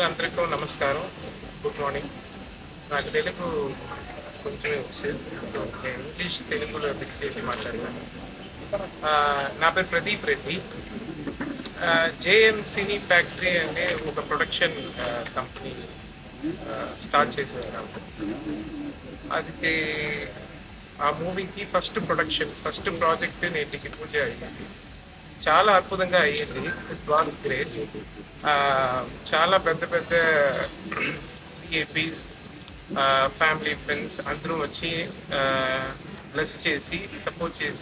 అందరికీ నమస్కారం. Good morning. నాకు తెలుగు కొంచెం నేను ఇంగ్లీష్ తెలుగులో మిక్స్ చేసి మాట్లాడతాను. నా పేరు ప్రదీప్ రెడ్డి. జేఎం సినీ ఫ్యాక్టరీ అనే ఒక ప్రొడక్షన్ కంపెనీ స్టార్ట్ చేసేవారు. అది ఆ మూవీకి ఫస్ట్ ప్రాజెక్ట్ నేటికి పూజ అయ్యింది. చాలా అద్భుతంగా అయ్యింది. With God's grace. చాలా పెద్ద ఏపీస్ ఫ్యామిలీ ఫ్రెండ్స్ అందరూ వచ్చి బ్లెస్ చేసి సపోర్ట్ చేసి